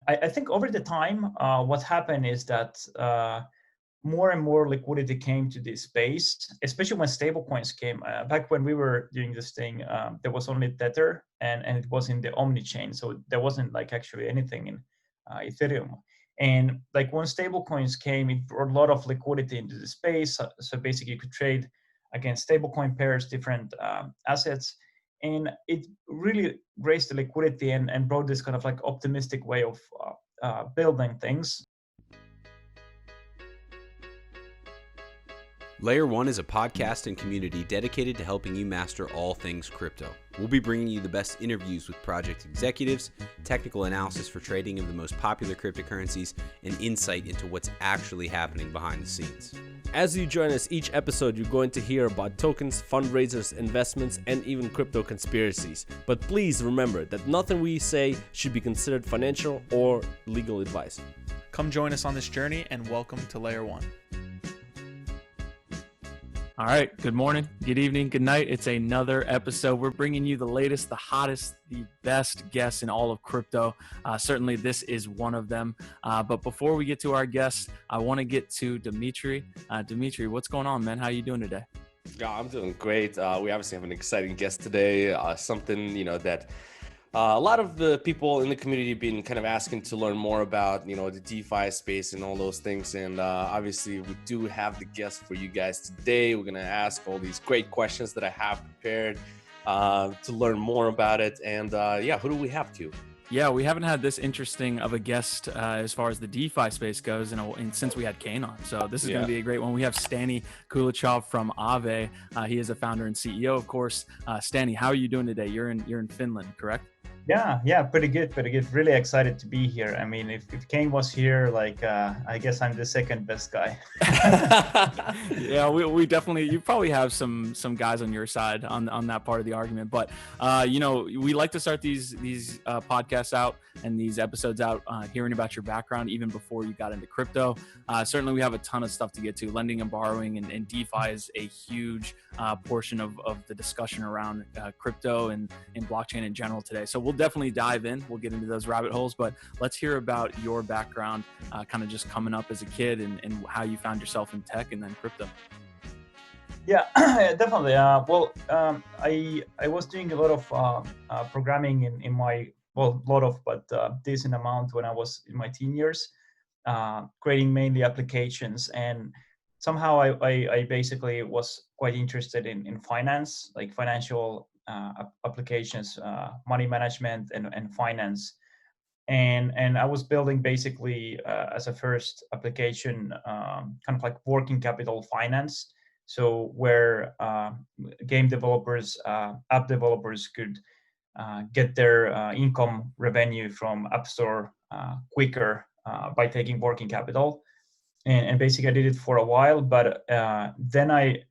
I think over the time, what happened is that more and more liquidity came to this space, especially when stablecoins came. Back when we were doing this thing, there was only Tether, and it was in the Omni chain, so there wasn't like actually anything in Ethereum. And like when stablecoins came, it brought a lot of liquidity into the space. So basically, you could trade against stablecoin pairs, different assets, and it really raised the liquidity and brought this kind of like optimistic way of building things. Layer 1 is a podcast and community dedicated to helping you master all things crypto. We'll be bringing you the best interviews with project executives, technical analysis for trading of the most popular cryptocurrencies, and insight into what's actually happening behind the scenes. As you join us each episode, you're going to hear about tokens, fundraisers, investments, and even crypto conspiracies. But please remember that nothing we say should be considered financial or legal advice. Come join us on this journey, and welcome to Layer 1. All right. Good morning, good evening, good night. It's another episode. We're bringing you the latest, the hottest, the best guests in all of crypto. Certainly, this is one of them. But before we get to our guests, I want to get to Dimitri. Dimitri, what's going on, man? How are you doing today? Yeah, I'm doing great. We obviously have an exciting guest today. Something that a lot of the people in the community have been kind of asking to learn more about, the DeFi space and all those things. And obviously, we do have the guest for you guys today. We're going to ask all these great questions that I have prepared to learn more about it. And who do we have to? Yeah, we haven't had this interesting of a guest as far as the DeFi space goes, and since we had Kane on. So this is going to be a great one. We have Stani Kulechov from Aave. He is a founder and CEO, of course. Stani, how are you doing today? You're in Finland, correct? Yeah, pretty good. Really excited to be here. I mean, if Kane was here, I guess I'm the second best guy. Yeah, we definitely, you probably have some guys on your side on that part of the argument. But, we like to start these podcasts out and these episodes out hearing about your background even before you got into crypto. Certainly, we have a ton of stuff to get to. Lending and borrowing and DeFi is a huge portion of the discussion around crypto and blockchain in general today. So we'll definitely dive in. We'll get into those rabbit holes, but let's hear about your background, kind of just coming up as a kid and how you found yourself in tech and then crypto. Yeah, definitely. I was doing a lot of programming in my, decent amount when I was in my teen years, creating mainly applications. And somehow I basically was quite interested in finance, like financial applications, money management and finance. And I was building basically as a first application, kind of like working capital finance. So where game developers, app developers could get their income revenue from App Store quicker by taking working capital. And basically I did it for a while, but then I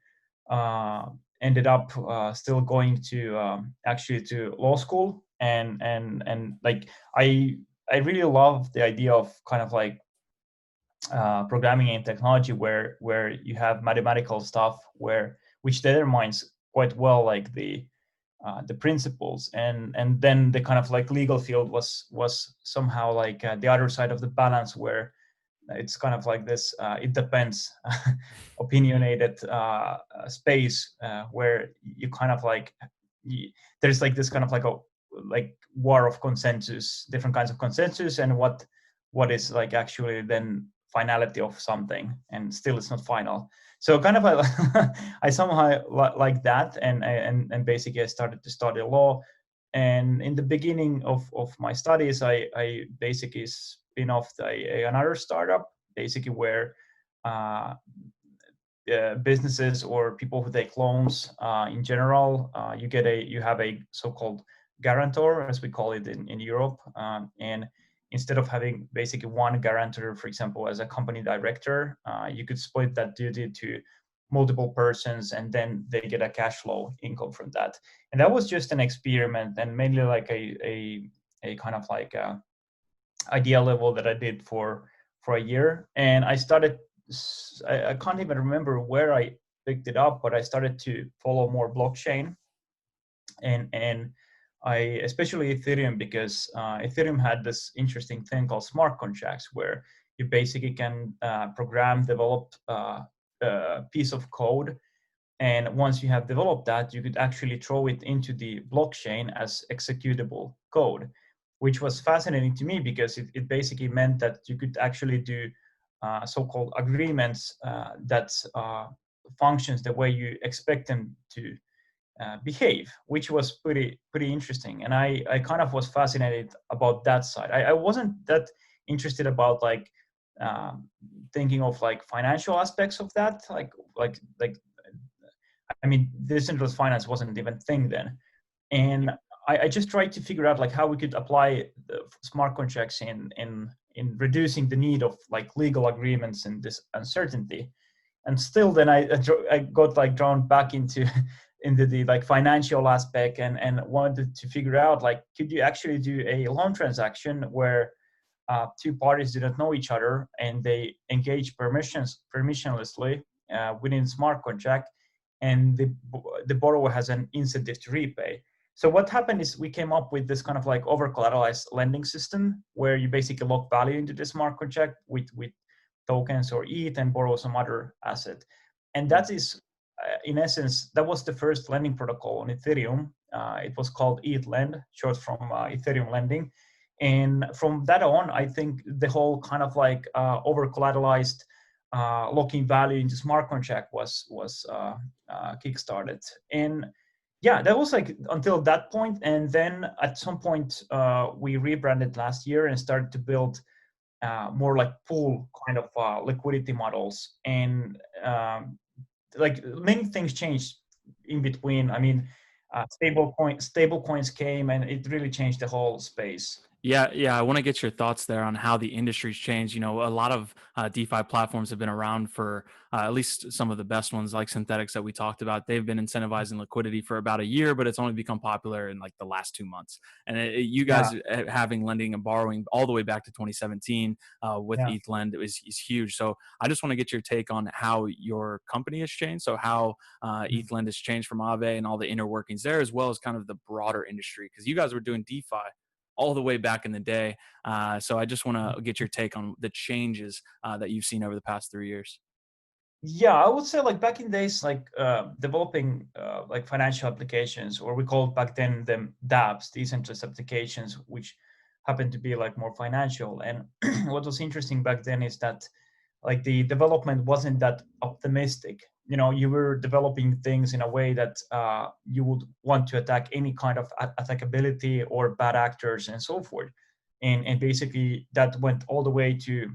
ended up still going to actually to law school, and like I really love the idea of kind of like programming and technology where you have mathematical stuff which determines quite well like the principles, and then the kind of like legal field was somehow like the other side of the balance where it's kind of like this it depends opinionated space where you kind of like there's like this kind of like a war of consensus, different kinds of consensus, and what is like actually then finality of something, and still it's not final. So kind of I somehow like that, and basically I started to study law. And in the beginning of my studies, I basically spin off another startup, basically where businesses or people who take loans in general, you have a so-called guarantor, as we call it in Europe, and instead of having basically one guarantor, for example, as a company director, you could split that duty to multiple persons, and then they get a cash flow income from that. And that was just an experiment, and mainly like a kind of like idea level that I did for a year. And I started, I can't even remember where I picked it up, but I started to follow more blockchain, and especially Ethereum, because Ethereum had this interesting thing called smart contracts, where you basically can develop a piece of code. And once you have developed that, you could actually throw it into the blockchain as executable code, which was fascinating to me because it basically meant that you could actually do so-called agreements that functions the way you expect them to behave, which was pretty interesting. And I kind of was fascinated about that side. I wasn't that interested about like thinking of like financial aspects of that, like I mean, decentralized finance wasn't even a thing then. And I just tried to figure out like how we could apply the smart contracts in reducing the need of like legal agreements and this uncertainty. And still then I got like drawn back into into the like financial aspect and wanted to figure out like, could you actually do a loan transaction where two parties do not know each other and they engage permissionlessly within smart contract, and the borrower has an incentive to repay. So what happened is we came up with this kind of like over collateralized lending system where you basically lock value into the smart contract with tokens or ETH and borrow some other asset. And that is, in essence, that was the first lending protocol on Ethereum. It was called ETHLend, short from Ethereum lending. And from that on, I think the whole kind of like over collateralized locking value into smart contract was kickstarted. And yeah, that was like until that point. And then at some point, we rebranded last year and started to build more like pool kind of liquidity models. And like many things changed in between. I mean, stable coins came and it really changed the whole space. Yeah. I want to get your thoughts there on how the industry's changed. You know, a lot of DeFi platforms have been around for at least some of the best ones, like Synthetics that we talked about. They've been incentivizing liquidity for about a year, but it's only become popular in like the last 2 months. And you guys having lending and borrowing all the way back to 2017 with ETHLend is huge. So I just want to get your take on how your company has changed. So how ETHLend has changed from Aave and all the inner workings there, as well as kind of the broader industry, because you guys were doing DeFi all the way back in the day. So I just want to get your take on the changes that you've seen over the past 3 years. Yeah, I would say like back in days, like developing like financial applications, or we called back then them dApps, decentralized applications, which happened to be like more financial. And what was interesting back then is that like the development wasn't that optimistic. You know, you were developing things in a way that you would want to attack any kind of attackability or bad actors and so forth. And basically that went all the way to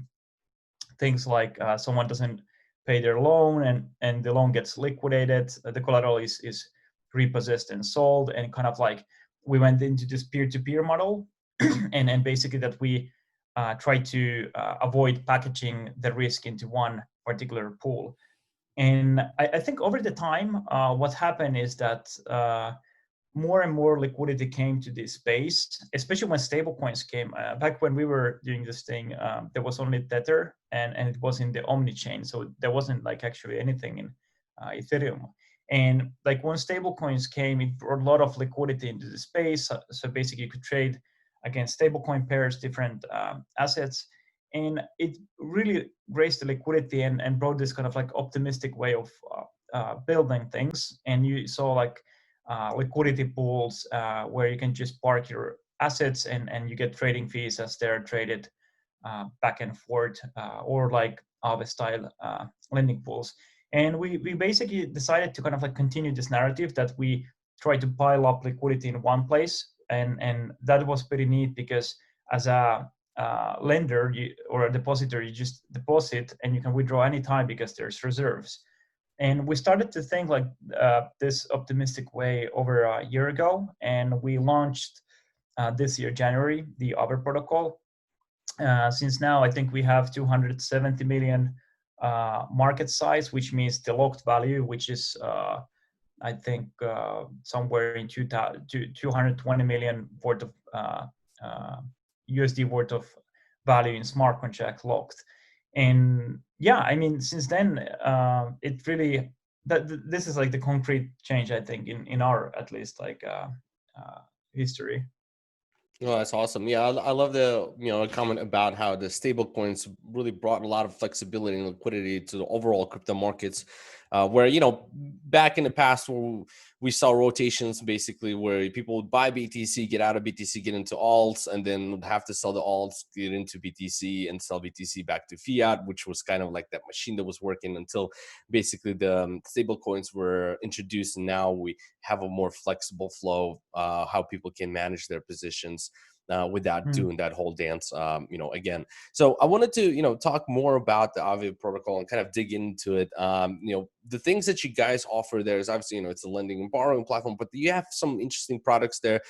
things like someone doesn't pay their loan and the loan gets liquidated, the collateral is repossessed and sold, and kind of like we went into this peer-to-peer model and basically that we try to avoid packaging the risk into one particular pool. And I think over the time, what happened is that more and more liquidity came to this space, especially when stablecoins came. Back when we were doing this thing, there was only Tether and it was in the Omni chain. So there wasn't like actually anything in Ethereum. And like when stablecoins came, it brought a lot of liquidity into the space. So basically you could trade against stablecoin pairs, different assets. And it really raised the liquidity and brought this kind of like optimistic way of building things. And you saw like liquidity pools where you can just park your assets and you get trading fees as they're traded back and forth, or like Aave style lending pools. And we basically decided to kind of like continue this narrative that we try to pile up liquidity in one place. And that was pretty neat because as a lender or a depositor, you just deposit and you can withdraw anytime because there's reserves. And we started to think like this optimistic way over a year ago, and we launched this year, January, the Aave protocol. Since now, I think we have 270 million market size, which means the locked value, which is I think somewhere in 220 million worth of USD worth of value in smart contract locked. And yeah, I mean, since then, it really this is like the concrete change, I think, in our at least like history. Oh, that's awesome. Yeah, I love the comment about how the stable coins really brought a lot of flexibility and liquidity to the overall crypto markets, where back in the past where we saw rotations basically where people would buy BTC, get out of BTC, get into alts, and then would have to sell the alts, get into BTC, and sell BTC back to fiat, which was kind of like that machine that was working until basically the stable coins were introduced, and now we have a more flexible flow, how people can manage their positions without doing that whole dance, again. So I wanted to, talk more about the Aave protocol and kind of dig into it. The things that you guys offer there is obviously, it's a lending and borrowing platform, but you have some interesting products there.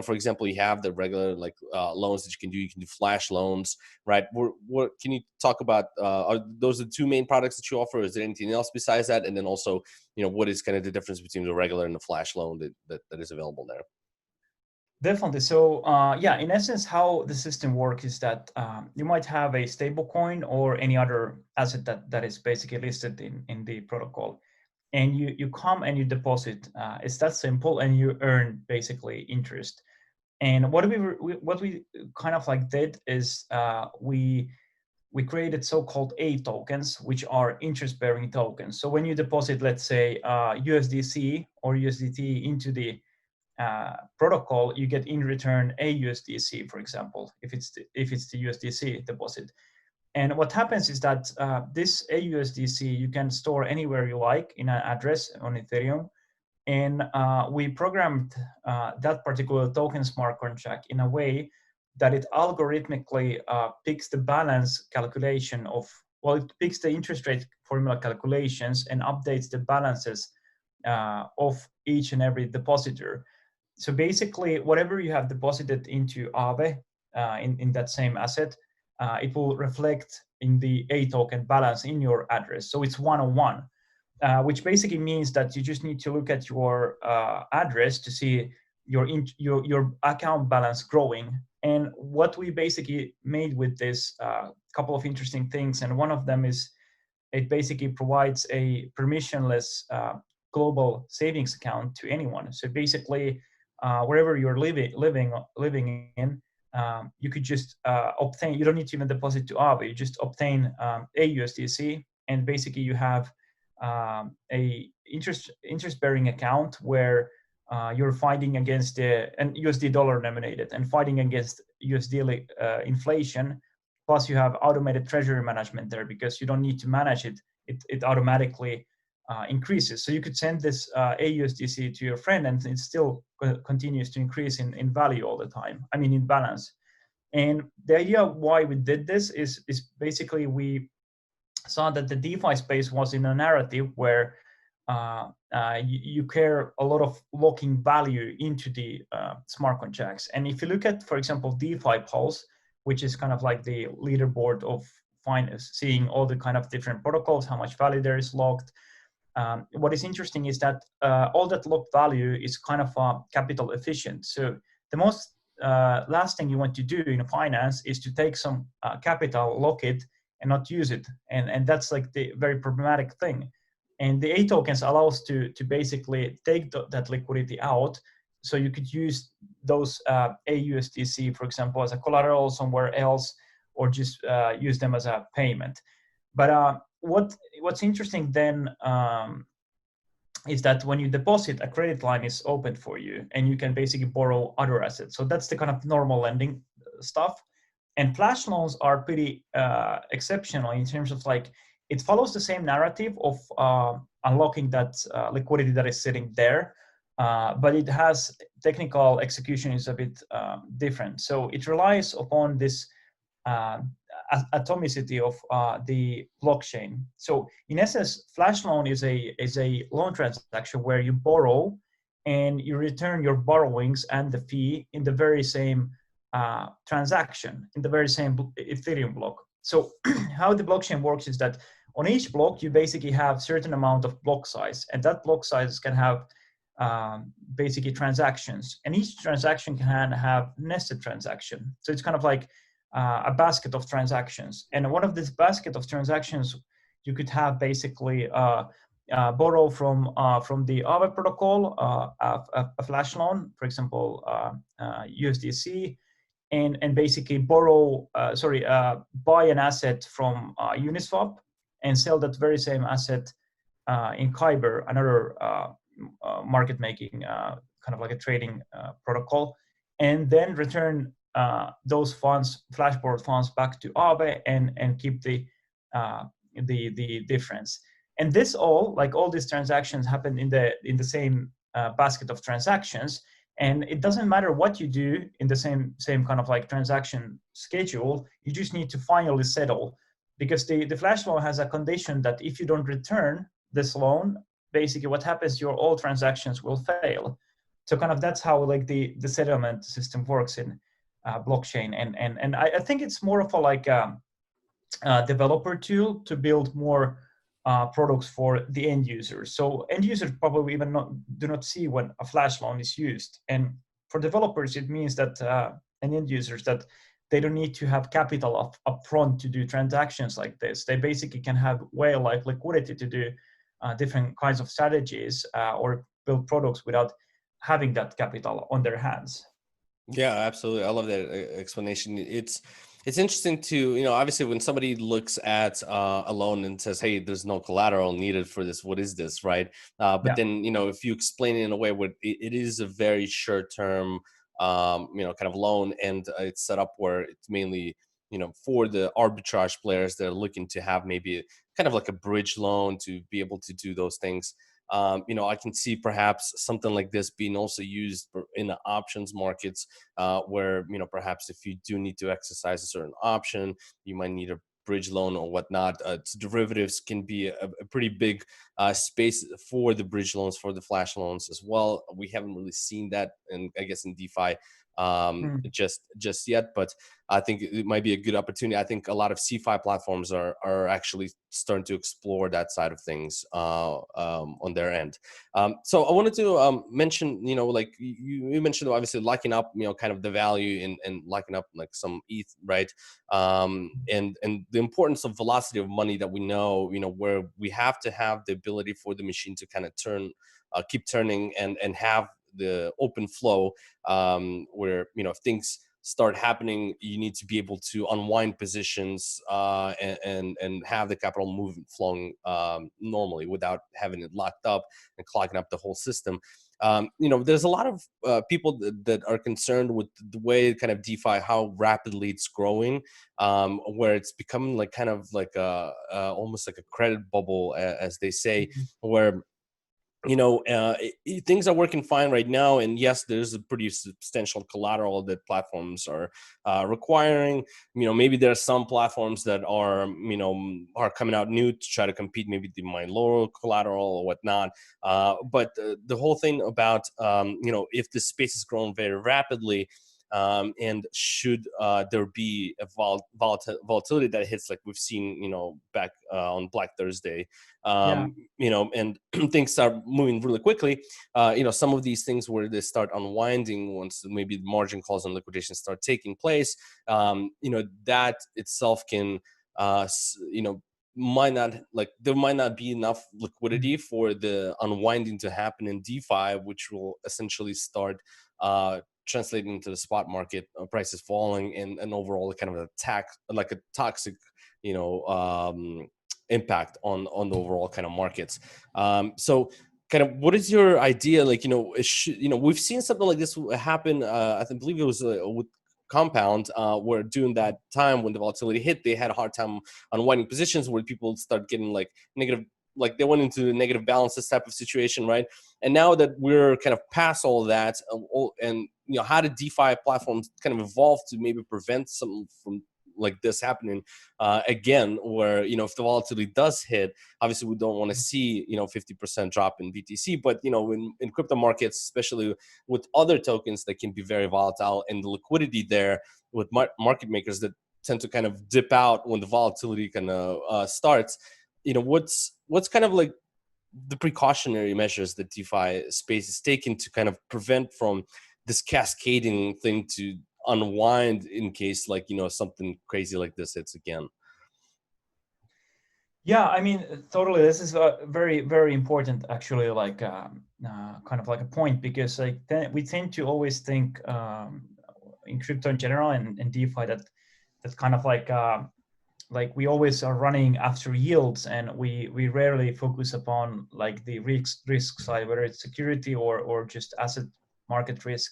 For example, you have the regular loans that you can do. You can do flash loans, right? What can you talk about? Are those the two main products that you offer? Is there anything else besides that? And then also, what is kind of the difference between the regular and the flash loan that is available there? Definitely. So in essence, how the system works is that you might have a stable coin or any other asset that is basically listed in the protocol. And you come and you deposit. It's that simple, and you earn basically interest. And what we kind of did is we created so-called A tokens, which are interest-bearing tokens. So when you deposit, let's say USDC or USDT into the protocol, you get in return a USDC, for example, if it's the USDC deposit. And what happens is that this AUSDC you can store anywhere you like in an address on Ethereum. And we programmed that particular token smart contract in a way that it algorithmically picks the balance calculation it picks the interest rate formula calculations and updates the balances of each and every depositor. So basically, whatever you have deposited into Aave in that same asset, it will reflect in the A token balance in your address. So it's one-on-one, which basically means that you just need to look at your address to see your account balance growing. And what we basically made with this couple of interesting things, and one of them is it basically provides a permissionless global savings account to anyone. So basically, wherever you're living in, you could just obtain. You don't need to even deposit to Aave. You just obtain a USDC, and basically you have a interest-bearing account where you're fighting against and USD dollar nominated and fighting against USD inflation. Plus, you have automated treasury management there because you don't need to manage it. It automatically increases. So you could send this AUSDC to your friend, and it still continues to increase in value all the time. I mean, in balance. And the idea why we did this is basically we saw that the DeFi space was in a narrative where you care a lot of locking value into the smart contracts. And if you look at, for example, DeFi Pulse, which is kind of like the leaderboard of finance, seeing all the kind of different protocols, how much value there is locked. What is interesting is that all that locked value is kind of capital efficient. So the most last thing you want to do in finance is to take some capital, lock it, and not use it. And that's like the very problematic thing. And the A tokens allows to basically take that liquidity out. So you could use those AUSDC, for example, as a collateral somewhere else, or just use them as a payment. But what's interesting then is that when you deposit, a credit line is open for you, and you can basically borrow other assets. So that's the kind of normal lending stuff. And flash loans are pretty exceptional in terms of it follows the same narrative of unlocking that liquidity that is sitting there, but it has technical execution is a bit different. So it relies upon this atomicity of the blockchain. So in essence, flash loan is a loan transaction where you borrow and you return your borrowings and the fee in the very same transaction, in the very same Ethereum block. So how the blockchain works is that on each block, you basically have certain amount of block size, and that block size can have basically transactions, and each transaction can have nested transaction. So it's kind of like a basket of transactions. And one of this basket of transactions, you could have basically borrow from the Aave protocol a flash loan, for example, USDC, and basically buy an asset from Uniswap and sell that very same asset in Kyber, another market making kind of like a trading protocol, and then return those funds, flashboard funds, back to Aave and keep the difference. And this all these transactions happen in the same basket of transactions. And it doesn't matter what you do in the same kind of like transaction schedule, you just need to finally settle, because the flash loan has a condition that if you don't return this loan, basically what happens, your all transactions will fail. So kind of that's how like the settlement system works in blockchain. And I think it's more of a developer tool to build more products for the end users. So end users probably even do not see when a flash loan is used. And for developers, it means that and end users that they don't need to have capital up front to do transactions like this. They basically can have whale like liquidity to do different kinds of strategies or build products without having that capital on their hands. Yeah, absolutely. I love that explanation. It's interesting to, obviously when somebody looks at a loan and says, hey, there's no collateral needed for this, what is this, right? But then, if you explain it in a way where it is a very short term, kind of loan, and it's set up where it's mainly, for the arbitrage players that are looking to have maybe kind of like a bridge loan to be able to do those things. I can see perhaps something like this being also used in the options markets, where, perhaps if you do need to exercise a certain option, you might need a bridge loan or whatnot. Derivatives can be a pretty big space for the bridge loans, for the flash loans as well. We haven't really seen that, I guess, in DeFi just yet, but I think it might be a good opportunity. I think a lot of CeFi platforms are actually starting to explore that side of things on their end. So I wanted to mention, like you mentioned, obviously locking up, kind of the value and locking up like some ETH, right? And the importance of velocity of money that we know, where we have to have the ability for the machine to kind of keep turning and have the open flow, where if things start happening, you need to be able to unwind positions and have the capital movement flowing normally without having it locked up and clogging up the whole system. There's a lot of people that are concerned with the way kind of DeFi, how rapidly it's growing, where it's becoming like kind of like almost like a credit bubble, as they say, where things are working fine right now, and yes, there's a pretty substantial collateral that platforms are requiring. Maybe there are some platforms that are coming out new to try to compete. Maybe they might lower collateral or whatnot. But the whole thing about if the space is growing very rapidly, and should there be a volatility that hits like we've seen, back on Black Thursday, and things start moving really quickly, some of these things where they start unwinding once maybe the margin calls and liquidation start taking place, that itself can, there might not be enough liquidity for the unwinding to happen in DeFi, which will essentially start translating into the spot market, prices falling, and overall kind of a toxic, impact on the overall kind of markets. So kind of what is your idea? Like, we've seen something like this happen. I believe it was with Compound, where during that time when the volatility hit, they had a hard time unwinding positions, where people start getting like negative, like they went into negative balances type of situation, right? And now that we're kind of past all that, and how did DeFi platforms kind of evolve to maybe prevent something from like this happening again, where if the volatility does hit, obviously we don't want to see 50% drop in BTC, but in crypto markets, especially with other tokens that can be very volatile, and the liquidity there with market makers that tend to kind of dip out when the volatility kind of starts, what's kind of like the precautionary measures that DeFi space is taking to kind of prevent from this cascading thing to unwind in case something crazy like this hits again? Yeah, I mean, totally. This is very, very important, actually, like kind of like a point, because like we tend to always think in crypto in general and DeFi that kind of like we always are running after yields, and we rarely focus upon like the risk side, whether it's security or just asset market risk.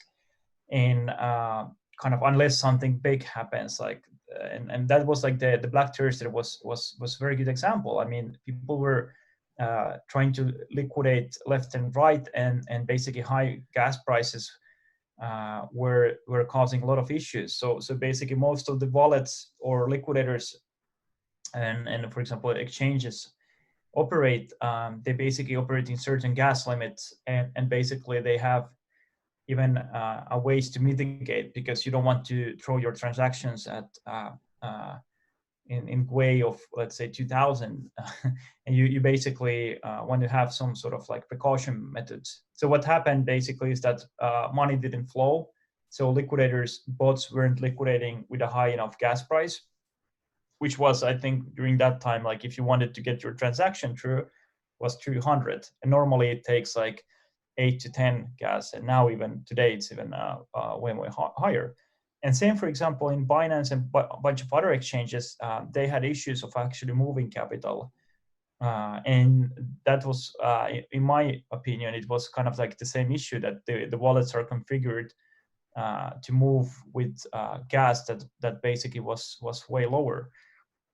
And kind of unless something big happens, like and that was like the Black Thursday was a very good example. I mean, people were trying to liquidate left and right, and basically high gas prices were causing a lot of issues. So basically most of the wallets or liquidators and for example exchanges operate, they basically operate in certain gas limits, and basically they have even a ways to mitigate, because you don't want to throw your transactions at in way of, let's say, 2000 and you basically want to have some sort of like precaution methods. So what happened basically is that money didn't flow, so liquidators bots weren't liquidating with a high enough gas price, which was, I think, during that time, like if you wanted to get your transaction through, was 300, and normally it takes like 8 to 10 gas, and now even today it's even way higher. And same, for example, in Binance and a bunch of other exchanges, they had issues of actually moving capital, and that was, in my opinion, it was kind of like the same issue, that the wallets are configured to move with gas that basically was way lower.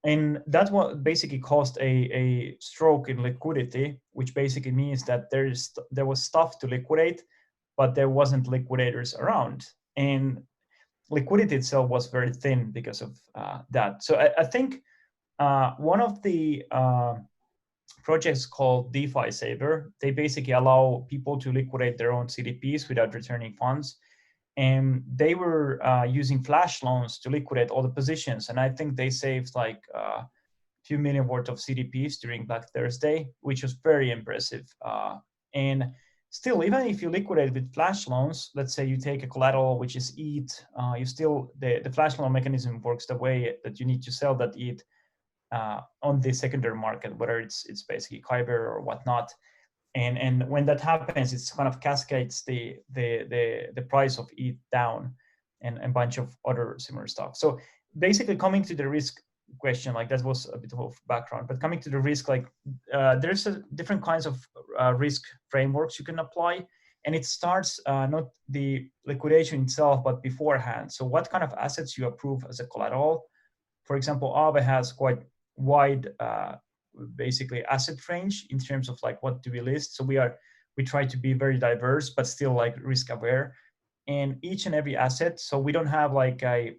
And that's what basically caused a stroke in liquidity, which basically means that there was stuff to liquidate, but there wasn't liquidators around, and liquidity itself was very thin because of that. So I think one of the projects called DeFi Saver, they basically allow people to liquidate their own CDPs without returning funds, and they were using flash loans to liquidate all the positions, and I think they saved like a few million worth of CDPs during Black Thursday, which was very impressive. And still, even if you liquidate with flash loans, let's say you take a collateral which is ETH, you still the flash loan mechanism works the way that you need to sell that ETH on the secondary market, whether it's basically Kyber or whatnot. And when that happens, it's kind of cascades the price of ETH down, and a bunch of other similar stuff. So basically, coming to the risk question, like that was a bit of background, but coming to the risk, like there's different kinds of risk frameworks you can apply, and it starts not the liquidation itself, but beforehand. So what kind of assets you approve as a collateral? For example, Aave has quite wide basically asset range in terms of like what do we list. So we try to be very diverse, but still like risk aware, and each and every asset. So we don't have like a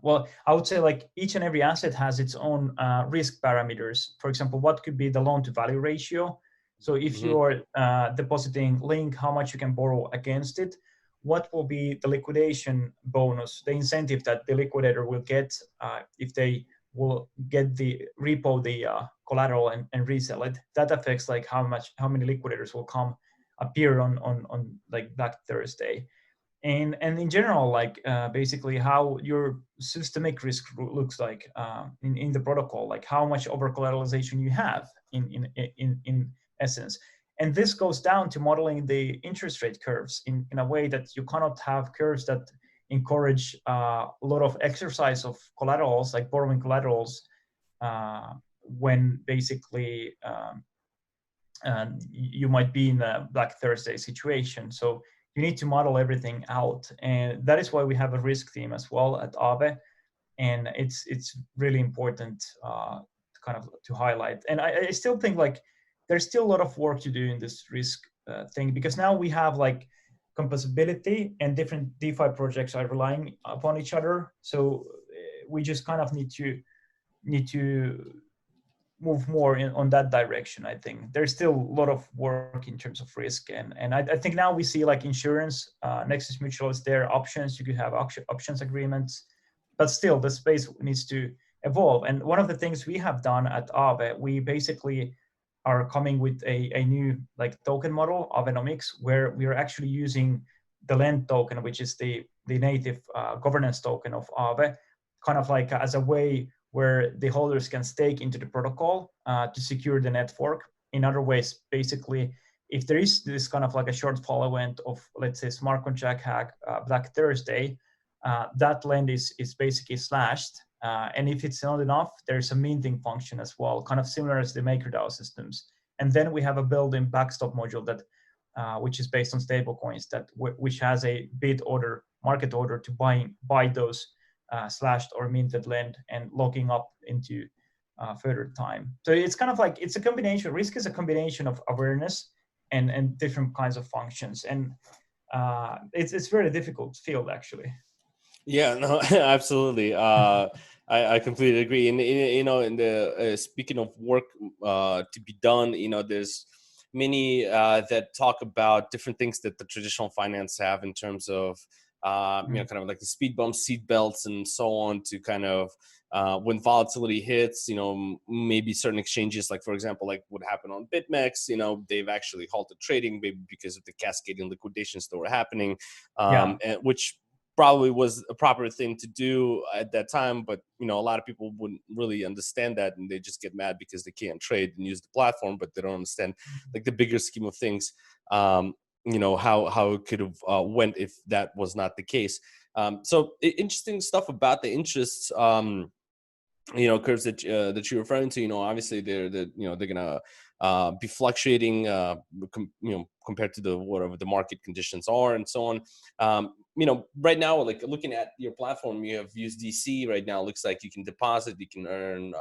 well, I would say like each and every asset has its own risk parameters. For example, what could be the loan to value ratio? So if you are depositing Link, how much you can borrow against it? What will be the liquidation bonus, the incentive that the liquidator will get if they will get the repo the collateral and resell it? That affects like how many liquidators will appear on like Black Thursday. And in general, like basically how your systemic risk looks like in the protocol, like how much over collateralization you have in essence. And this goes down to modeling the interest rate curves in a way that you cannot have curves that encourage a lot of exercise of collaterals, like borrowing collaterals, when basically you might be in a Black Thursday situation. So you need to model everything out, and that is why we have a risk team as well at Aave, and it's really important to highlight. And I still think like there's still a lot of work to do in this risk thing, because now we have like composability, and different DeFi projects are relying upon each other. So we just kind of need to move more on that direction. I think there's still a lot of work in terms of risk, and I think now we see like insurance, Nexus Mutual is there, options, you could have options agreements, but still the space needs to evolve. And one of the things we have done at Aave, we basically are coming with a new like token model, Aavenomics, where we are actually using the ETHLend token, which is the native governance token of Aave, kind of like as a way where the holders can stake into the protocol to secure the network. In other ways, basically, if there is this kind of like a shortfall event of, let's say, smart contract hack, Black Thursday, that lend is basically slashed. And if it's not enough, there's a minting function as well, kind of similar as the MakerDAO systems. And then we have a built-in backstop module that, which is based on stablecoins, which has a bid order, market order to buy those slashed or minted lend and locking up into further time. So it's kind of like, it's a combination. Risk is a combination of awareness and different kinds of functions. And it's very difficult field, actually. Yeah, no, absolutely. I completely agree. And you know, in the speaking of work to be done, you know, there's many that talk about different things that the traditional finance have in terms of you know, kind of like the speed bumps, seat belts, and so on, to kind of when volatility hits, you know, maybe certain exchanges, like for example, like what happened on BitMEX, you know, they've actually halted trading maybe because of the cascading liquidations that were happening, and which probably was a proper thing to do at that time, but you know, a lot of people wouldn't really understand that, and they just get mad because they can't trade and use the platform, but they don't understand like the bigger scheme of things. You know, how it could have went if that was not the case. So interesting stuff about the interests, you know, curves that you're referring to. You know, obviously they're gonna be fluctuating, you know, compared to whatever the market conditions are and so on. You know, right now, like looking at your platform, you have USDC right now. Looks like you can deposit, you can earn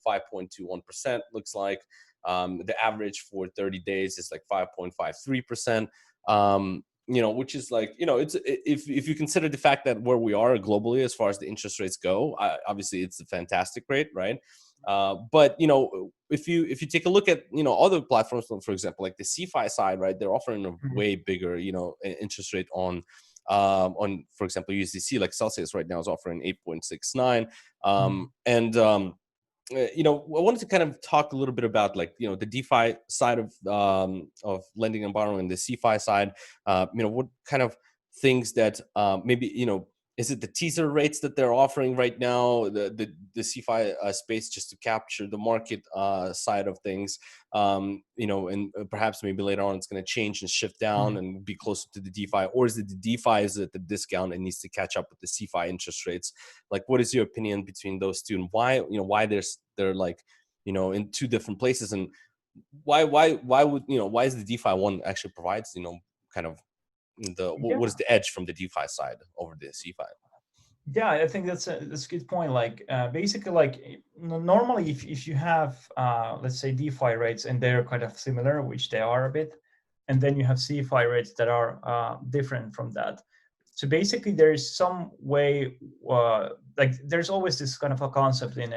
5.21%. Looks like the average for 30 days is like 5.53%. You know, which is like, you know, it's if you consider the fact that where we are globally as far as the interest rates go, obviously it's a fantastic rate, right? But you know, if you take a look at, you know, other platforms, for example, like the CeFi side, right, they're offering a way bigger, you know, interest rate on for example USDC. Like Celsius right now is offering 8.69, and you know, I wanted to kind of talk a little bit about, like, you know, the DeFi side of lending and borrowing, the CeFi side. You know, what kind of things that maybe, you know, is it the teaser rates that they're offering right now, the CeFi space, just to capture the market side of things? You know, and perhaps maybe later on it's going to change and shift down and be closer to the DeFi, or is it the DeFi is at the discount and needs to catch up with the CeFi interest rates? Like, what is your opinion between those two, and why, you know, why they're like, you know, in two different places, and why would, you know, why is the DeFi one actually provides, you know, kind of what is the edge from the DeFi side over the CeFi? Yeah, I think that's a good point. Like basically, like normally if you have let's say DeFi rates and they're kind of similar, which they are a bit, and then you have CeFi rates that are different from that. So basically there is some way, like there's always this kind of a concept in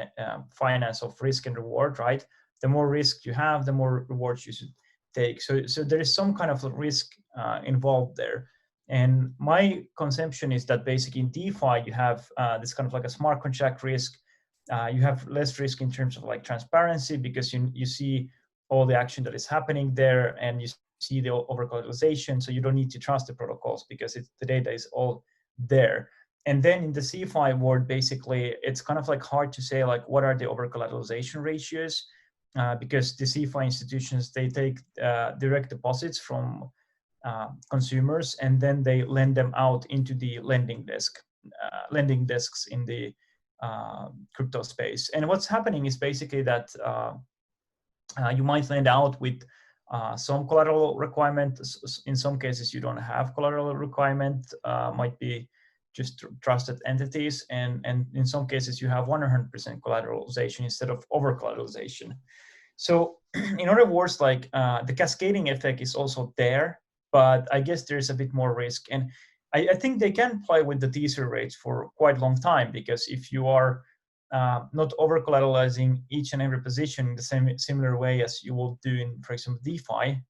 finance of risk and reward, right? The more risk you have, the more rewards you should take. So there is some kind of risk involved there. And my conception is that basically in DeFi, you have this kind of like a smart contract risk. You have less risk in terms of like transparency, because you see all the action that is happening there, and you see the over-collateralization. So you don't need to trust the protocols because the data is all there. And then in the CeFi world, basically, it's kind of like hard to say like what are the over-collateralization ratios, because the CeFi institutions, they take direct deposits from consumers, and then they lend them out into the lending desks in the crypto space. And what's happening is basically that you might lend out with some collateral requirement. In some cases, you don't have collateral requirement, might be just trusted entities. And in some cases, you have 100% collateralization instead of over collateralization. So in other words, like the cascading effect is also there, but I guess there's a bit more risk. And I think they can play with the teaser rates for quite a long time, because if you are not over collateralizing each and every position in the similar way as you will do in, for example, DeFi,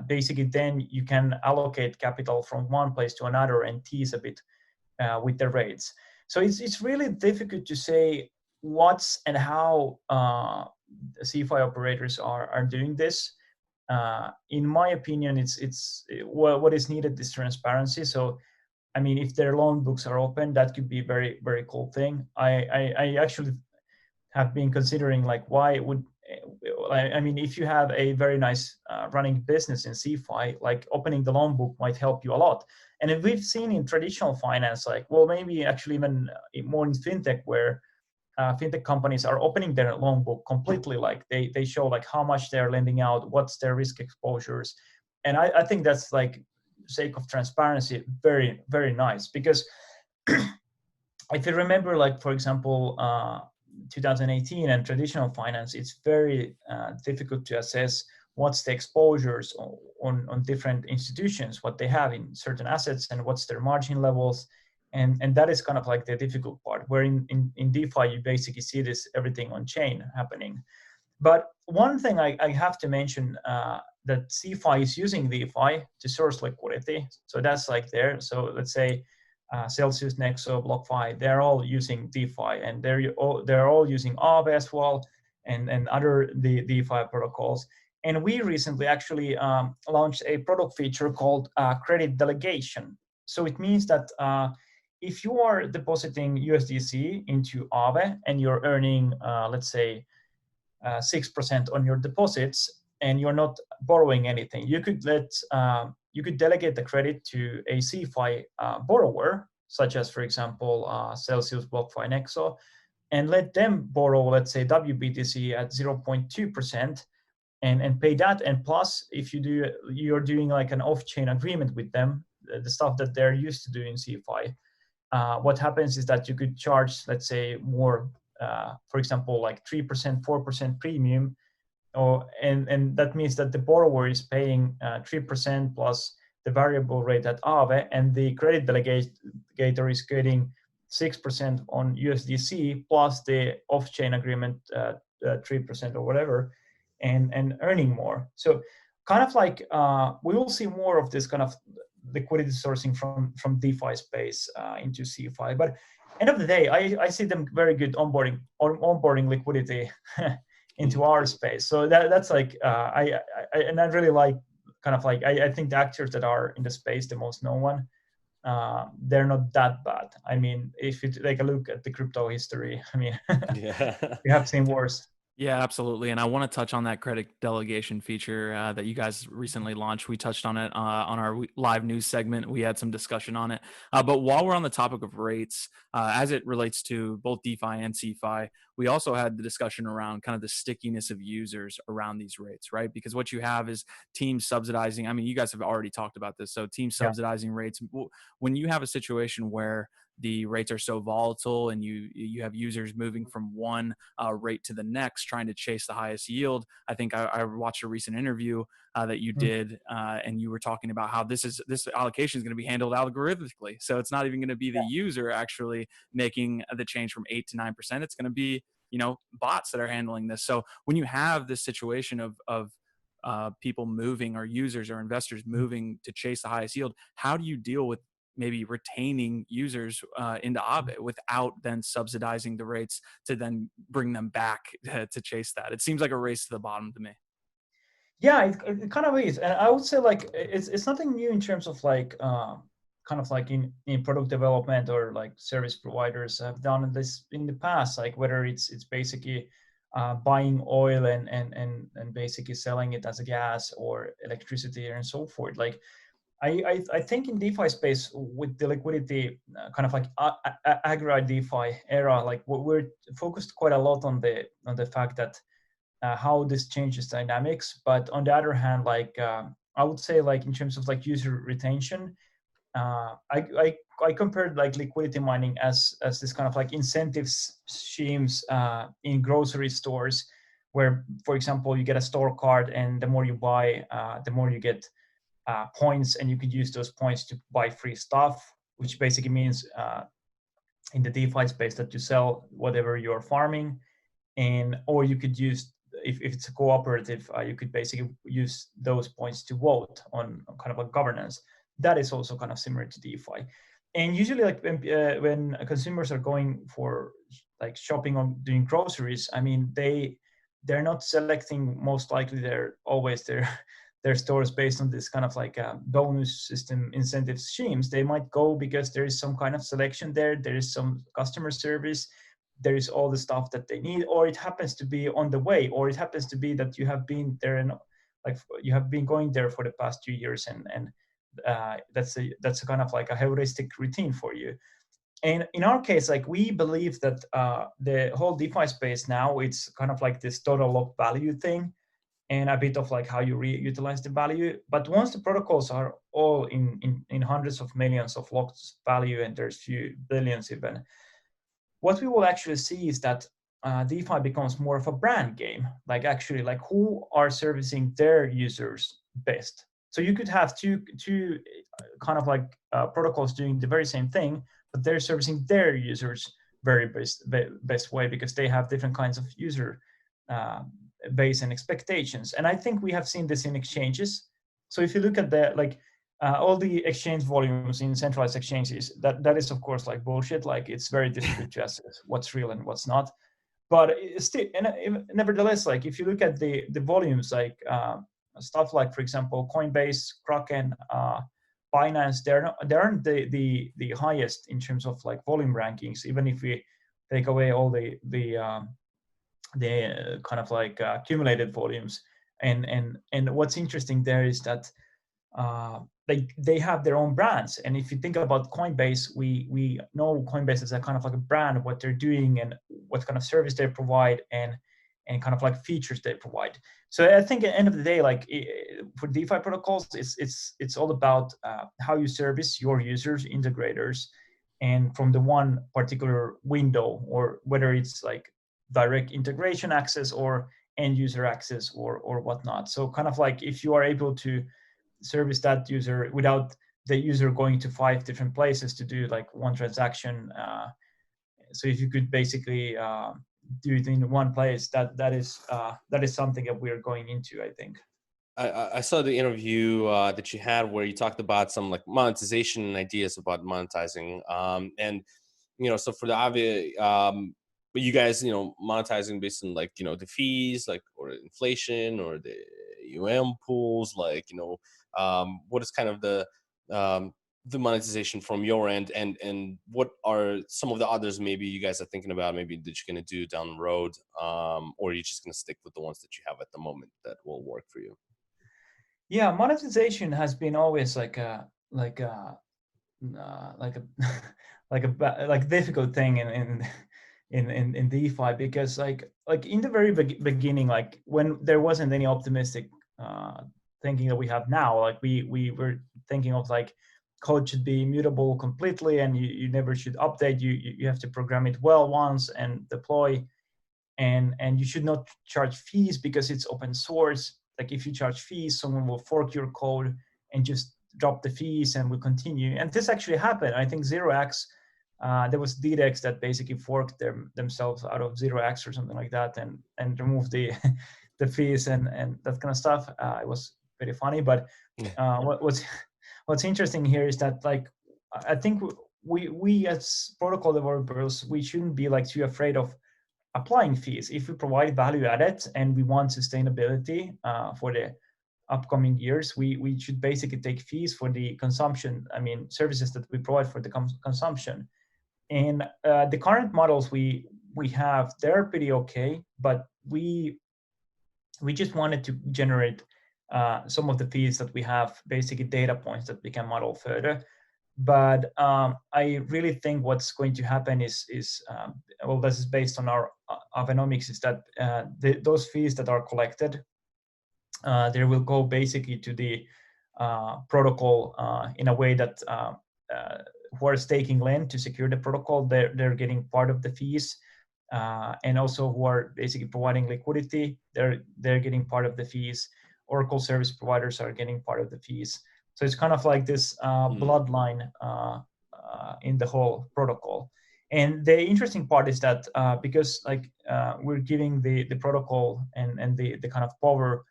basically then you can allocate capital from one place to another and tease a bit with the rates. So it's really difficult to say what's and how CeFi operators are doing this. In my opinion, it's what is needed is transparency. So, I mean, if their loan books are open, that could be a very, very cool thing. I actually have been considering like why would I mean, if you have a very nice running business in CeFi, like opening the loan book might help you a lot. And if we've seen in traditional finance, like, well, maybe actually even more in fintech, where fintech companies are opening their loan book completely, like they show like how much they're lending out, what's their risk exposures. And I think that's like, sake of transparency, very, very nice. Because if you remember, like, for example, 2018 and traditional finance, it's very difficult to assess what's the exposures on different institutions, what they have in certain assets, and what's their margin levels. And that is kind of like the difficult part, where in DeFi, you basically see this everything on chain happening. But one thing I have to mention, that CeFi is using DeFi to source liquidity. So that's like there. So let's say Celsius, Nexo, BlockFi, they're all using DeFi, and they're all using Aave as well, and other DeFi protocols. And we recently actually launched a product feature called credit delegation. So it means that if you are depositing USDC into Aave and you're earning, let's say, 6% on your deposits, and you're not borrowing anything, you could delegate the credit to a CeFi borrower, such as, for example, Celsius, BlockFi, Nexo, and let them borrow, let's say, WBTC at 0.2%, and pay that. And plus, if you're doing like an off-chain agreement with them, the stuff that they're used to doing CeFi, what happens is that you could charge, let's say, more, for example, like 3%, 4% premium, and that means that the borrower is paying 3% plus the variable rate at Aave, and the credit delegator is getting 6% on USDC plus the off-chain agreement 3% or whatever, and earning more. So kind of like we will see more of this kind of liquidity sourcing from DeFi space into CeFi. But end of the day, I see them very good onboarding liquidity into our space. So that's like I really like, kind of like, I think the actors that are in the space, the most known one, they're not that bad. I mean, if you take a look at the crypto history, I mean, Yeah. we have seen worse. Yeah, absolutely. And I want to touch on that credit delegation feature that you guys recently launched. We touched on it on our live news segment. We had some discussion on it. But while we're on the topic of rates, as it relates to both DeFi and CeFi, we also had the discussion around kind of the stickiness of users around these rates, right? Because what you have is teams subsidizing. I mean, you guys have already talked about this. So teams subsidizing rates. When you have a situation where the rates are so volatile and you have users moving from one rate to the next, trying to chase the highest yield. I think I watched a recent interview that you did, and you were talking about how this allocation is going to be handled algorithmically. So it's not even going to be the user actually making the change from 8 to 9%. It's going to be, bots that are handling this. So when you have this situation of people moving, or users or investors moving to chase the highest yield, how do you deal with maybe retaining users into Aave without then subsidizing the rates to then bring them back to chase that? It seems like a race to the bottom to me. Yeah, it kind of is. And I would say like it's nothing new in terms of like kind of like in product development, or like service providers have done this in the past, like whether it's basically buying oil and basically selling it as a gas or electricity and so forth. Like I think in DeFi space, with the liquidity kind of like agri DeFi era, like we're focused quite a lot on the fact that how this changes dynamics. But on the other hand, like I would say, like in terms of like user retention, I compared like liquidity mining as this kind of like incentives schemes in grocery stores, where, for example, you get a store card, and the more you buy, the more you get points, and you could use those points to buy free stuff, which basically means in the DeFi space that you sell whatever you're farming, or you could use, if it's a cooperative, you could basically use those points to vote on kind of a governance. That is also kind of similar to DeFi. And usually, like when consumers are going for like shopping or doing groceries, I mean, they're not selecting, most likely they're always their stores based on this kind of like bonus system incentive schemes. They might go because there is some kind of selection there is some customer service, there is all the stuff that they need, or it happens to be on the way, or it happens to be that you have been there and like you have been going there for the past 2 years, and that's a kind of like a heuristic routine for you. And in our case, like we believe that the whole DeFi space now, it's kind of like this total lock value thing, and a bit of like how you reutilize the value. But once the protocols are all in hundreds of millions of locked value, and there's few billions even, what we will actually see is that DeFi becomes more of a brand game. Like actually, like who are servicing their users best. So you could have two kind of like protocols doing the very same thing, but they're servicing their users very best way, because they have different kinds of user base and expectations. And I think we have seen this in exchanges. So if you look at the like all the exchange volumes in centralized exchanges, that is of course like bullshit. Like it's very difficult to assess what's real and what's not. But still, and nevertheless, like if you look at the volumes, like stuff like, for example, Coinbase, Kraken, Binance, they aren't the highest in terms of like volume rankings, even if we take away all the kind of like accumulated volumes. And what's interesting there is that they have their own brands. And if you think about Coinbase, we know Coinbase is a kind of like a brand, what they're doing and what kind of service they provide, and kind of like features they provide. So I think at the end of the day, like for DeFi protocols, it's all about how you service your users, integrators, and from the one particular window, or whether it's like direct integration access or end user access or whatnot. So kind of like if you are able to service that user without the user going to 5 different places to do like one transaction. So if you could basically do it in one place, that is something that we're going into, I think. I saw the interview that you had where you talked about some like monetization and ideas about monetizing. And, so for the Aave, but you guys, monetizing based on like, the fees, like, or inflation or the pools, like, what is kind of the monetization from your end, and what are some of the others maybe you guys are thinking about, maybe that you're going to do down the road, or you're just going to stick with the ones that you have at the moment that will work for you? Yeah, monetization has been always like a difficult thing in DeFi, because like in the very beginning, like when there wasn't any optimistic thinking that we have now, like we were thinking of like code should be immutable completely, and you never should update. You have to program it well once and deploy, and you should not charge fees because it's open source. Like if you charge fees, someone will fork your code and just drop the fees and will continue. And this actually happened. I think 0x, there was DDEX that basically forked themselves out of 0x or something like that, and removed the the fees and that kind of stuff. It was very funny. But what's interesting here is that like I think we as protocol developers, we shouldn't be like too afraid of applying fees. If we provide value added and we want sustainability for the upcoming years, we should basically take fees for the consumption. I mean, services that we provide for the consumption. And the current models we have, they're pretty okay, but we just wanted to generate some of the fees that we have, basically data points that we can model further. But I really think what's going to happen is well, this is based on our Aavenomics, is that those fees that are collected, they will go basically to the protocol in a way that who are staking Lend to secure the protocol, they're getting part of the fees, and also who are basically providing liquidity, they're getting part of the fees. Oracle service providers are getting part of the fees. So it's kind of like this bloodline in the whole protocol. And the interesting part is that because like we're giving the protocol and the kind of power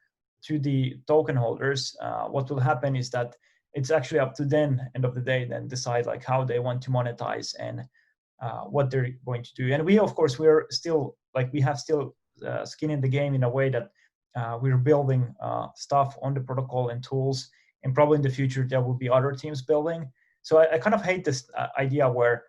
to the token holders, what will happen is that it's actually up to them, end of the day, then decide like how they want to monetize and what they're going to do. And we, of course, we're still like, we have still skin in the game in a way that we're building stuff on the protocol and tools, and probably in the future there will be other teams building. So I kind of hate this idea where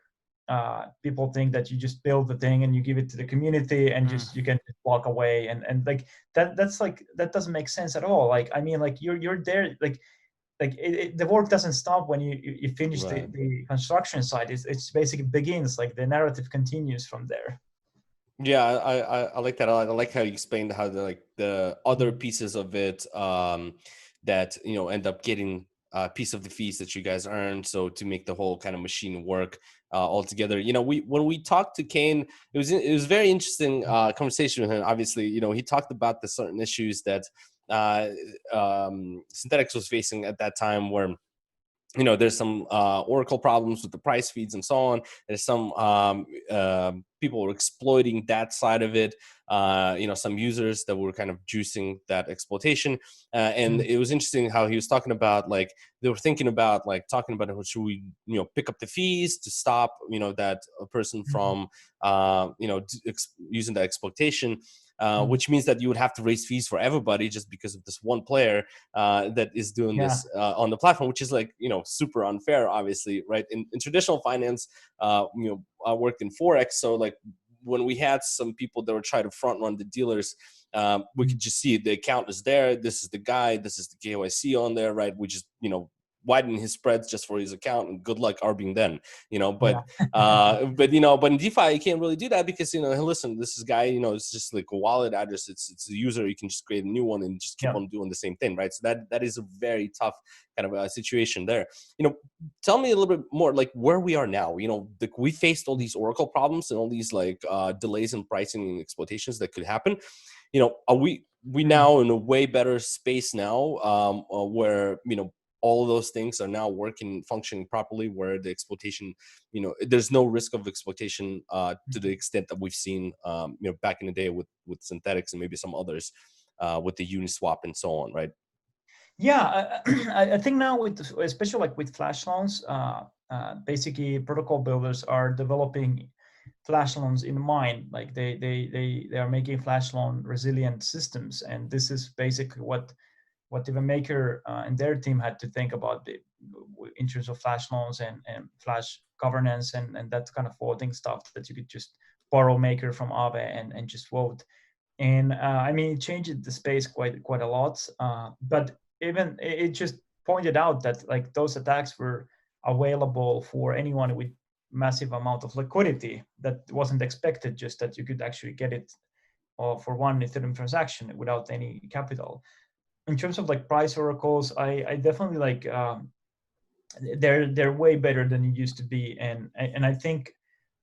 people think that you just build the thing and you give it to the community and just you can just walk away and like that's like that doesn't make sense at all. Like I mean, like you're there, like the work doesn't stop when you finish Right. the construction site. It's basically begins, like the narrative continues from there. Yeah, I like that a lot. I like how you explained how the other pieces of it that end up getting a piece of the fees that you guys earn. So to make the whole kind of machine work all together. When we talked to Kane, it was very interesting conversation with him. Obviously, he talked about the certain issues that Synthetics was facing at that time, where there's some Oracle problems with the price feeds and so on. There's some people were exploiting that side of it. Some users that were kind of juicing that exploitation. And it was interesting how he was talking about, like, they were thinking about, like, talking about, should we, pick up the fees to stop, that a person from, using that exploitation. Which means that you would have to raise fees for everybody just because of this one player that is doing this on the platform, which is like, super unfair, obviously, right? In traditional finance, I worked in Forex. So like when we had some people that were trying to front run the dealers, we could just see the account is there. This is the guy, this is the KYC on there, right? We just, widen his spreads just for his account, and good luck arbing then, but but in DeFi you can't really do that because, hey, listen, this is guy, it's just like a wallet address, it's a user, you can just create a new one and just keep on doing the same thing, right? So that is a very tough kind of a situation there. Tell me a little bit more, like, where we are now. We faced all these Oracle problems and all these like delays in pricing and exploitations that could happen. Are we now in a way better space now, where all of those things are now functioning properly, where the exploitation, there's no risk of exploitation to the extent that we've seen, back in the day with Synthetics and maybe some others with the Uniswap and so on, right? Yeah, I think now, especially like with flash loans, basically protocol builders are developing flash loans in mind. Like they are making flash loan resilient systems, and this is basically what the maker and their team had to think about in terms of flash loans and flash governance and that kind of voting stuff, that you could just borrow maker from Aave and just vote. And I mean, it changed the space quite a lot. But even it just pointed out that like those attacks were available for anyone with massive amount of liquidity that wasn't expected, just that you could actually get it for one Ethereum transaction without any capital. In terms of like price oracles, I definitely like they're way better than it used to be, and I think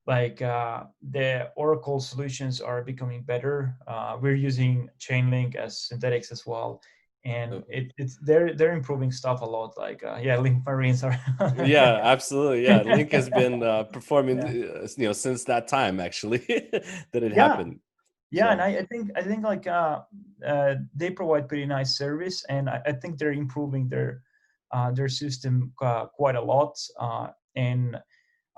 like the Oracle solutions are becoming better. We're using Chainlink as Synthetics as well, and they're improving stuff a lot. Like Link Marines are. Yeah, absolutely. Yeah, Link has been performing since that time actually that it happened. Yeah, and I think like they provide pretty nice service, and I think they're improving their system quite a lot. And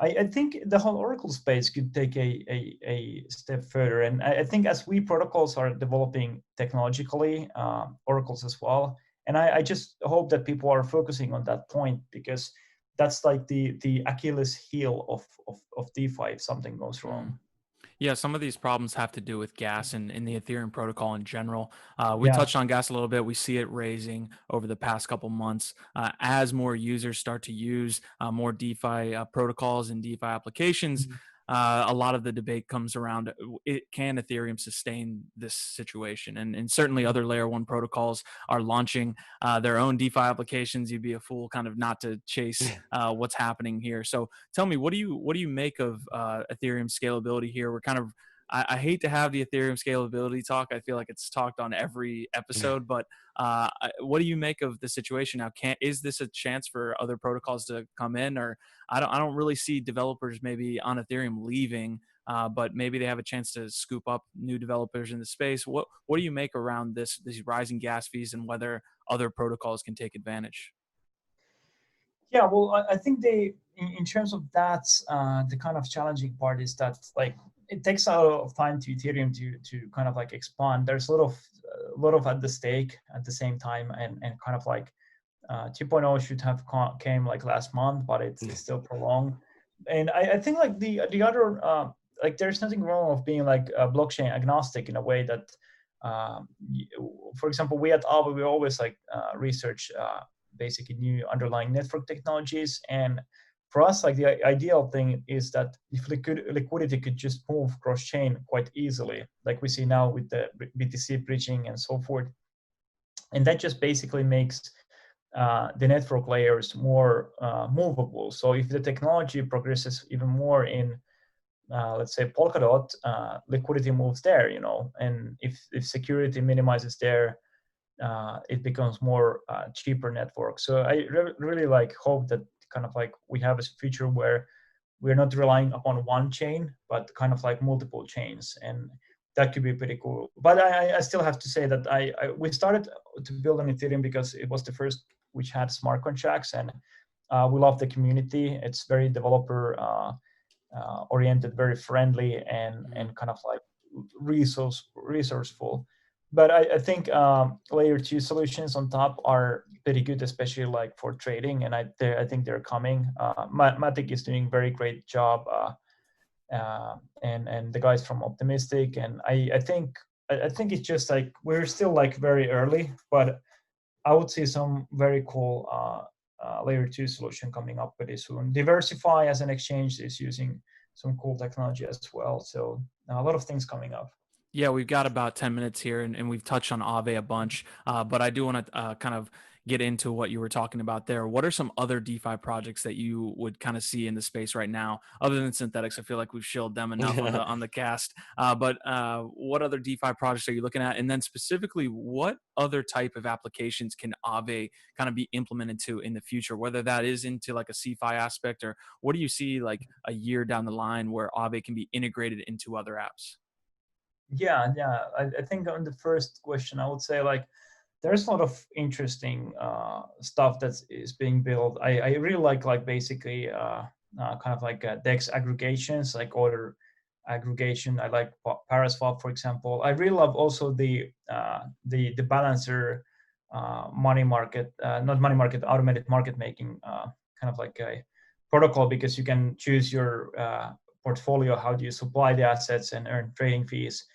I think the whole Oracle space could take a step further. And I think as we protocols are developing technologically, Oracles as well. And I just hope that people are focusing on that point, because that's like the Achilles heel of DeFi if something goes wrong. Yeah, some of these problems have to do with gas and in the Ethereum protocol in general. We touched on gas a little bit. We see it raising over the past couple months as more users start to use more DeFi protocols and DeFi applications. A lot of the debate comes around, can Ethereum sustain this situation? And certainly other layer one protocols are launching their own DeFi applications. You'd be a fool kind of not to chase what's happening here. So tell me, what do you make of Ethereum scalability here? We're kind of, I hate to have the Ethereum scalability talk. I feel like it's talked on every episode, but what do you make of the situation now? Is this a chance for other protocols to come in? Or I don't really see developers maybe on Ethereum leaving, but maybe they have a chance to scoop up new developers in the space. What do you make around these rising gas fees and whether other protocols can take advantage? Yeah, well, I think in terms of that, the kind of challenging part is that like it takes a lot of time to Ethereum to kind of like expand. There's a lot of at the stake at the same time, and kind of like 2.0 should have came like last month, but it's still prolonged. and I think like the other like there's nothing wrong of being like blockchain agnostic in a way that, for example, we at Aave, we always like research basically new underlying network technologies. And for us, like the ideal thing is that if liquidity could just move cross chain quite easily, like we see now with the BTC bridging and so forth, and that just basically makes the network layers more movable. So if the technology progresses even more in, let's say, Polkadot, liquidity moves there, and if security minimizes there, it becomes more cheaper network. So I really like hope that kind of like we have a future where we're not relying upon one chain, but kind of like multiple chains, and that could be pretty cool. But I still have to say that we started to build on Ethereum because it was the first which had smart contracts, and we love the community. It's very developer oriented, very friendly, and kind of like resourceful. But I think layer 2 solutions on top are pretty good, especially like for trading, and I think they're coming. Matic is doing very great job, and the guys from Optimistic, and I think it's just like we're still like very early, but I would see some very cool layer 2 solution coming up pretty soon. Diversify as an exchange is using some cool technology as well. So a lot of things coming up. Yeah, we've got about 10 minutes here, and we've touched on Aave a bunch, but I do want to kind of get into what you were talking about there. What are some other DeFi projects that you would kind of see in the space right now, other than Synthetics? I feel like we've shilled them enough on the cast. But what other DeFi projects are you looking at? And then specifically, what other type of applications can Aave kind of be implemented to in the future, whether that is into like a CeFi aspect, or what do you see like a year down the line where Aave can be integrated into other apps? Yeah. I think on the first question, I would say like there's a lot of interesting stuff that is being built. I really like basically kind of like DEX aggregations, like order aggregation. I like Paraswap, for example. I really love also the balancer money market, not money market, automated market making kind of like a protocol, because you can choose your portfolio, how do you supply the assets and earn trading fees,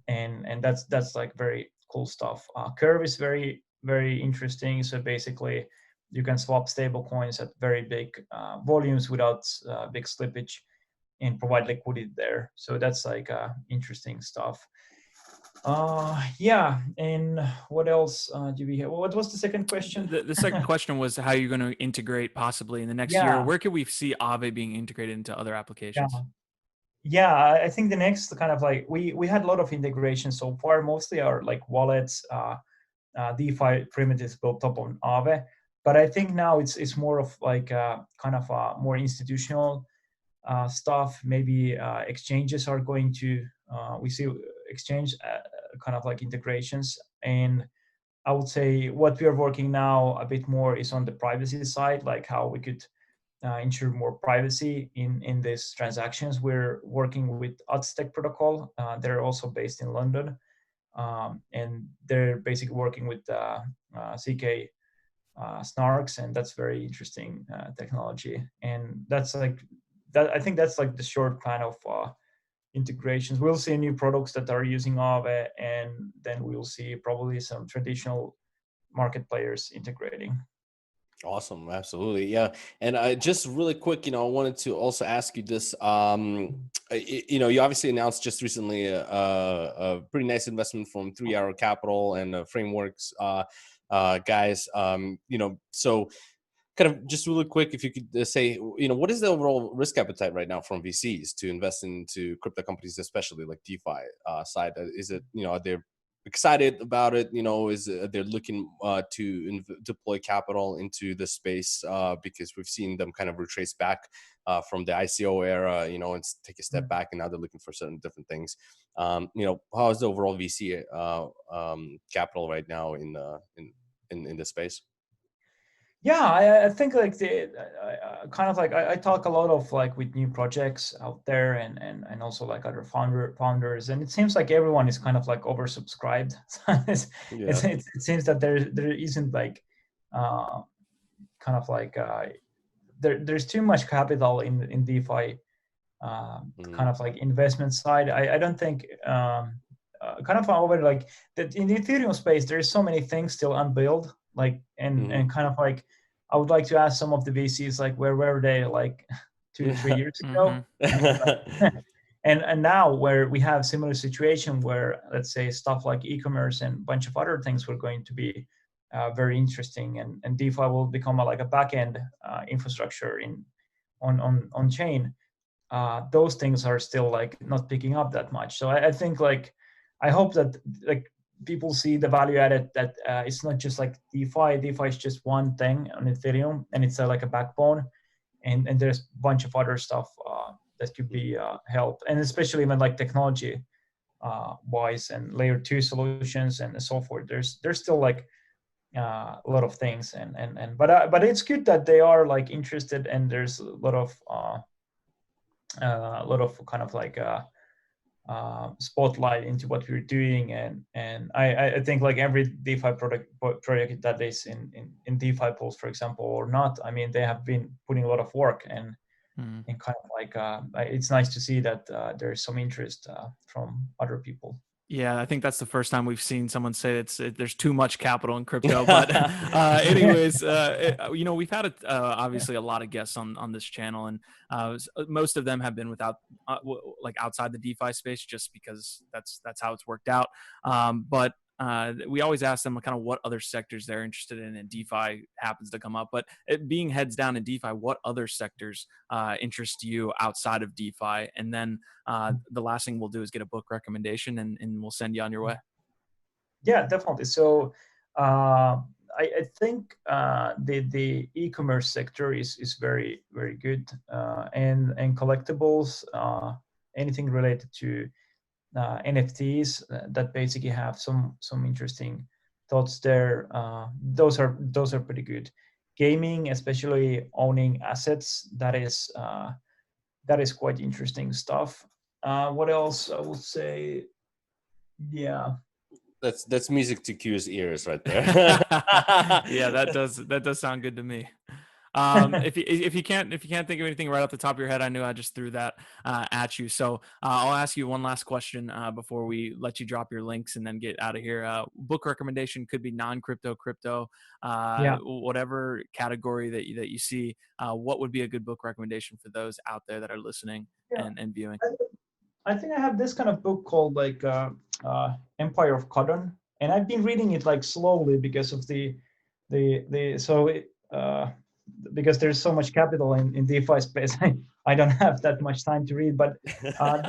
and that's like very cool stuff. Curve is very, very interesting. So basically, you can swap stable coins at very big volumes without big slippage and provide liquidity there. So that's like interesting stuff. Yeah, and what else do we have? What was the second question? The second question was how you're going to integrate possibly in the next year. Where could we see Aave being integrated into other applications? Yeah, I think the next kind of like we had a lot of integration so far. Mostly are like wallets, DeFi primitives built up on Aave. But I think now it's more of like kind of more institutional stuff. Maybe exchanges are going to we see exchange kind of like integrations, and I would say what we are working now a bit more is on the privacy side, like how we could ensure more privacy in these transactions. We're working with Aztec protocol. They're also based in London, and they're basically working with CK snarks, and that's very interesting technology. And that's like that. I think that's like the short kind of integrations. We'll see new products that are using Aave, and then we'll see probably some traditional market players integrating. Awesome, absolutely, yeah. And just really quick, I wanted to also ask you this. You obviously announced just recently a pretty nice investment from 3 Arrow Capital and Frameworks guys. So kind of just really quick, if you could say, what is the overall risk appetite right now from VCs to invest into crypto companies, especially like DeFi side? Is it, are they excited about it? Is they're looking to deploy capital into the space because we've seen them kind of retrace back from the ICO era, and take a step back, and now they're looking for certain different things. How is the overall VC capital right now in the space? Yeah, I think like the kind of like I talk a lot of like with new projects out there, and also like other founders, and it seems like everyone is kind of like oversubscribed. It seems that there isn't like kind of like there's too much capital in DeFi kind of like investment side. I don't think kind of over like that in the Ethereum space. There's so many things still unbuilt, like and kind of like I would like to ask some of the VCs like where were they like 2-3 years ago. And now where we have similar situation where let's say stuff like e-commerce and a bunch of other things were going to be very interesting, and DeFi will become like a back-end infrastructure on chain. Those things are still like not picking up that much. So I think like I hope that like people see the value added that it's not just like DeFi. DeFi is just one thing on Ethereum, and it's like a backbone, and there's a bunch of other stuff that could be helped, and especially when like technology wise and layer 2 solutions and so forth. There's still like a lot of things, but it's good that they are like interested, and there's a lot of kind of like spotlight into what we're doing, and I think like every DeFi project that is in DeFi pools, for example, or not, I mean they have been putting a lot of work, and kind of like it's nice to see that there's some interest from other people. Yeah, I think that's the first time we've seen someone say there's too much capital in crypto. But anyways, we've had obviously a lot of guests on this channel, and most of them have been without like outside the DeFi space, just because that's how it's worked out. But we always ask them kind of what other sectors they're interested in, and DeFi happens to come up. But it being heads down in DeFi, what other sectors interest you outside of DeFi? And then the last thing we'll do is get a book recommendation, and we'll send you on your way. Yeah, definitely. So I think the e-commerce sector is very, very good, and collectibles, anything related to NFTs that basically have some interesting thoughts there. Those are pretty good. Gaming, especially owning assets, that is quite interesting stuff. What else I would say? Yeah, that's music to Q's ears right there. Yeah, that does sound good to me. If you can't think of anything right off the top of your head, I knew I just threw that at you. So I'll ask you one last question before we let you drop your links and then get out of here. Book recommendation could be non-crypto, crypto, whatever category that you see. What would be a good book recommendation for those out there that are listening and viewing? I think I have this kind of book called like Empire of Cotton, and I've been reading it like slowly because of because there's so much capital in DeFi space. I don't have that much time to read, but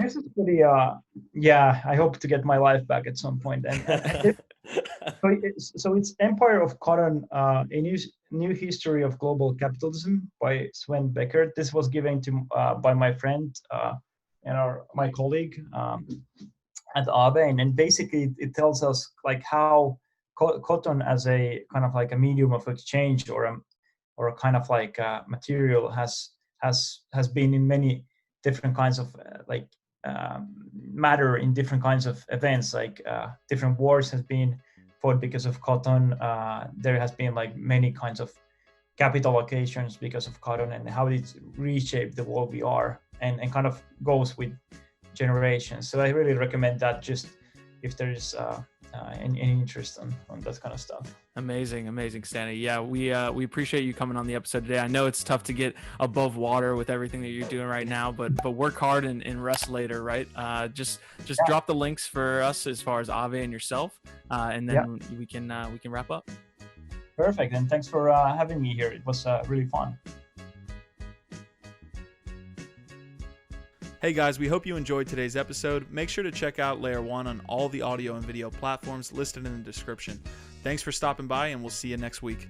this is pretty. I hope to get my life back at some point. So it's Empire of Cotton: A New History of Global Capitalism by Sven Becker. This was given to by my friend and my colleague at Aave, and basically it tells us like how cotton as a kind of like a medium of exchange or a kind of like material has been in many different kinds of matter in different kinds of events, like different wars has been fought because of cotton. There has been like many kinds of capital allocations because of cotton, and how it reshaped the world we are, and kind of goes with generations. So I really recommend that, just if there's any interest on that kind of stuff. Amazing, Stani. Yeah, we appreciate you coming on the episode today. I know it's tough to get above water with everything that you're doing right now, but work hard and rest later, right? Just drop the links for us as far as Aave and yourself, and then we can wrap up. Perfect, and thanks for having me here. It was really fun. Hey guys, we hope you enjoyed today's episode. Make sure to check out Layer 1 on all the audio and video platforms listed in the description. Thanks for stopping by, and we'll see you next week.